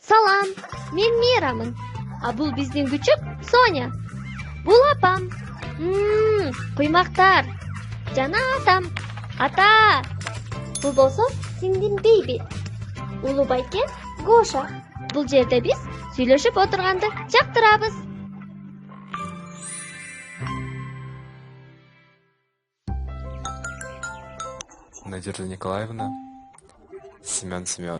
Салам, мен Мирамын. А бул биздин күчүк Соня. Бул апам. Куймактар. Жана атам. Ата. Бул болсо сиңдим Бейби. Улуу байке Гоша. Бул жерде биз сүйлөшүп отурганды жактырабыз. Надежда Николаевна, Семен Семен.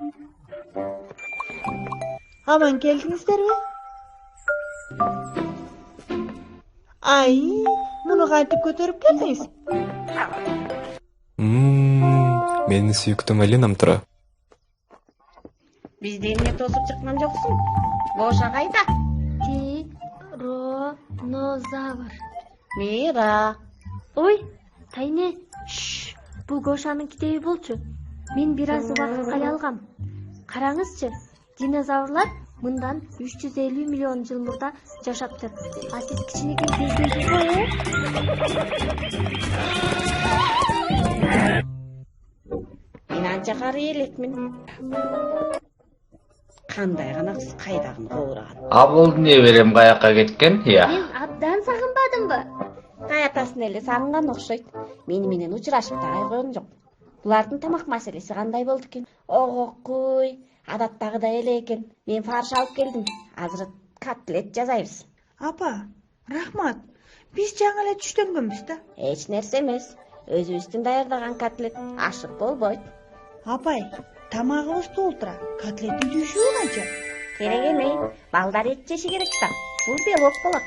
Аман келдиңиздерби? Ай, муну кантип көтөрүп келдиңиз? Менин сүйүктүм Элинам тура. Бизди эмне тосуп чыккан жоксуң? Гоша кайда? Тиранозавр. Мира. Ой, Тайне. Бул Гошанын китеби болчу. Мен бир аз убакыт кале алгам. Караңызчы, динозаврлар мындан 350 миллион жыл мурда жашаптыр. А сиз кичинекей кездесиз го, Мен анча кары элекмин. Кандай гана кыз кайдагын коураган. Абыл не берем каяка кеткен, я? Мен абдан сагынбадымбы? Каятасын эле сагынган окшойт. Мени менен учурашып да койгон жок. Булардын тамак маселеси кандай болду экен? Ого куй, адаттагыдай эле экен. Мен фарш алып келдим. Азыр котлет жасайбыз. Апа, рахмат. Биз жаңы эле түштөнгөнбүз да. Эч нерсе эмес. Өзүбүздүн даярдаган котлет ашык болбойт. Апай, тамагыбыз толтура. Котлеттин түшүгү канча? Керек эмей, балдар эт жеши керек да. Бул белок болот.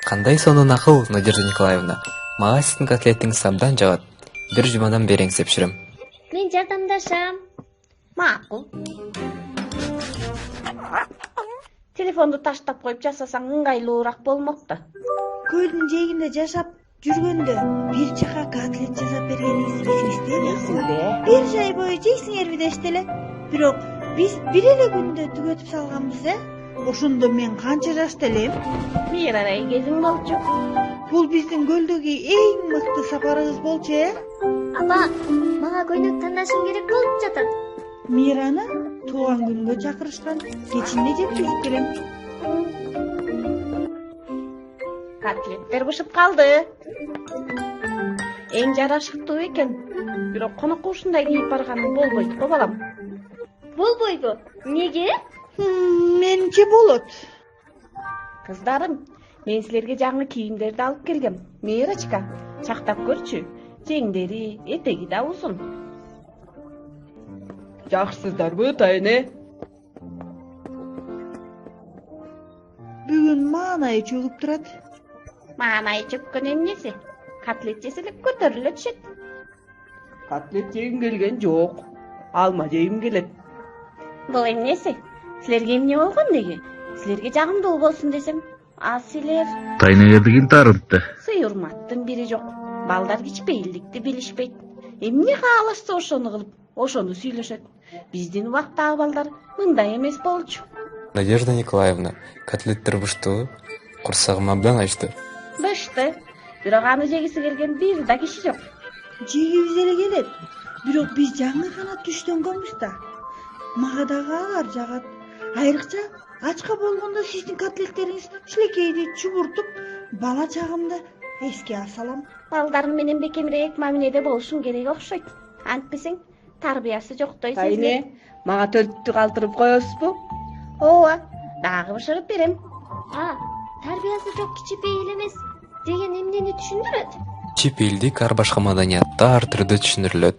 Кандай сонун акыл, Надежда Николаевна. Мага сиздин котлетиңиз абдан жагат. Бир жумадан бериңиз сепширим. Мен жардамдашам. Макул. Телефонду таштап коюп жасасаң ыңгайлуураак болмокто. Көлдүн жээгинде жашап жүргөндө бир жака котлет жасап бергениңизди эсиңизде Эсимде. Бир жай бою жейсиңерби дешти эле. Бирок биз бир эле күндө түгөтүп салганбыз, Ошондо мен канча жашта элем? Мирарай кезиң болчу. Бул биздин көлдөгү эң мыкты сапарыбыз болчу, Апа, мага көйнөк тандашым керек болуп жатат. Мираны туулган күнүгө чакырышкан. Кечинде жеткизип келем. Котлеттер бышып калды. Эң жарашыктуу экен. Бирок конокко ушундай кийип барганым болбойт го балам. Болбойбу? Неге? Менимче болот. Кыздарым, мен силерге жаңы кийимдерди алып келгем. Мирочка, чактап көрчү. Жеңдери, этеги да узун. Жакшысыздарбы, Тайне? Бүгүн маанайы чөгүп турат. Маанайы чөккөн эмнеси? Котлет жеселик көтөрүлө түшөт. Котлет жегим келген жок. Алма жегим келет. Бул эмнеси? Силерге эмне болгон неге? Силерге жагымдуу болсун десем, а силер Тайнелердигин тарынтты. сый-урматтын бири жок. Балдар кичпейилдикти билишпейт. Эмне каалашса ошону кылып, ошону сүйлөшөт. Биздин убактагы балдар мындай эмес болчу. Надежда Николаевна, котлеттер быштуу, курсагым абдан ачты. Бышты. Бирок аны жегиси келген бир да киши жок. Жегибиз эле келет. Бирок биз жаңы гана түштөнгөнбүз да. Мага дагы алар жагат. Айрыкча ачка болгондо сиздин котлеттериңиз шилекейди чубуртуп, бала чагымды эске алсалам. Балдарың менен бекемирээк мамиледе болушуң керек окшойт. Антпесең, тарбиясы жоктой сезилет. Тайне, мага төлттү калтырып коесузбу? Ооба, дагы бышырып берем. Тарбиясы жок кичипейил эмес деген эмнени түшүндүрөт? Чипилдик ар башка маданиятта ар түрдө түшүндүрүлөт.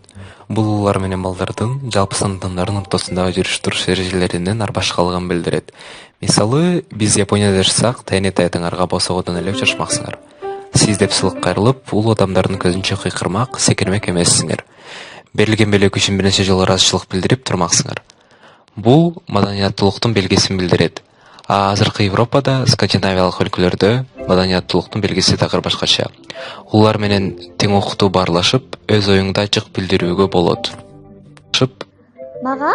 Бул улар менен балдардын жалпы сандардын ортосундагы жүрүш-туруш эрежелеринен ар башкалыгын билдирет. Мисалы, биз Японияда жашасак, Тайне тайдыңарга босогодон эле учурашмаксыңар. Сиз деп сылык кайрылып, улуу адамдардын көзүнчө кыйкырмак, секирмек эмессиңер. Берилген белек үчүн бир нече жолу ыраазычылык билдирип турмаксыңар. Бул маданияттуулуктун белгисин билдирет. А азыркы Европада, скандинавиялык өлкөлөрдө маданияттуулуктун белгиси такыр башкача. Улар менен тең окутуу баарлашып, өз оюңду ачык билдирүүгө болот. Мага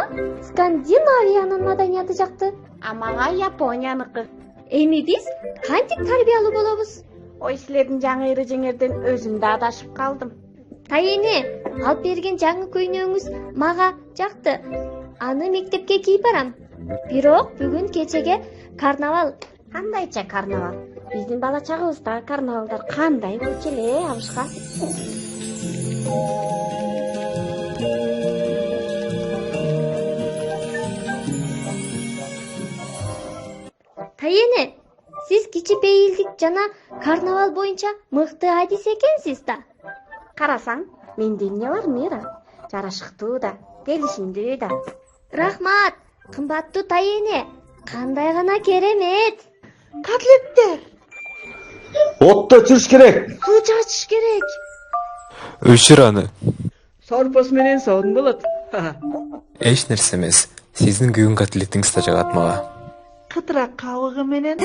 Скандинавиянын маданияты жакты. А мага Японияныкы. Эми биз кантип тарбиялуу болобуз? Ой, силердин жаңы эрежеңерден өзүм да адашып калдым. Тайене, алып берген жаңы көйнөгүңүз мага жакты. Аны мектепке кийип барам. Бирок бүгүн кечеге карнавал. Кандайча карнавал? Биздин бала чагыбыздагы карнавалдар кандай болчу эле, Абышка? Тайене, сиз кичи бейилдик жана карнавал боюнча мыкты адис экенсиз да. Карасаң, менде эмне бар, Мира? Жарашыктуу да, келишимдүү да. Рахмат, кымбаттуу тайене. Кандай гана керемет. Котлеттер. Отто өчүрүш керек. Суу чачыш керек. Өчүр аны. Сорпос менен соон болот. Эч нерсе эмес. Сиздин күйгөн котлетиңиз да жагат мага. Кытырак кабыгы менен.